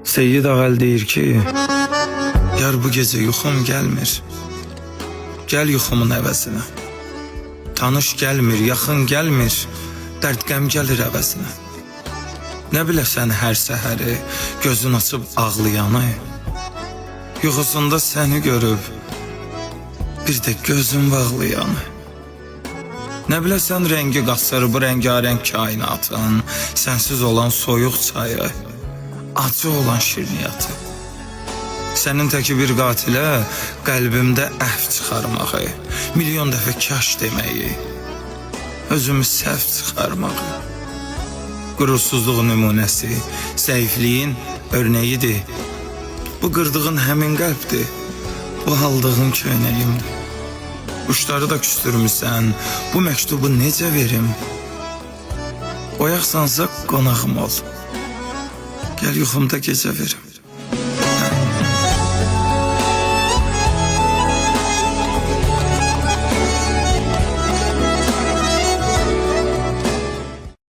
Seyyid Ağal deyir ki, yar bu gece yuxum gəlmir. Gəl yuxumun əvəzinə. Tanış gəlmir, yaxın gəlmir, dərd qəm gəlir əvəzinə. Nə biləsən hər səhəri, gözün açıb ağlayanı, yuxusunda səni görüb, bir də gözün bağlayanı. Nə biləsən rəngi qasır bu rəngarəng kainatın, sənsiz olan soyuq çayı, acı olan şirniyyatı. Sənin təki bir qatilə qəlbimdə əhv çıxarmağı, milyon dəfə kaş deməyi, özümü səhv çıxarmağı. Qurursuzluq nümunəsi, zəifliyin örneğidir. Bu qırdığın həmin qəlbdir, bu haldığın köynəyimdir. Quşları da küstürmüsən, bu məktubu necə verim? Oyaqsansa qonağım ol, gəl yuxumda gecə verim.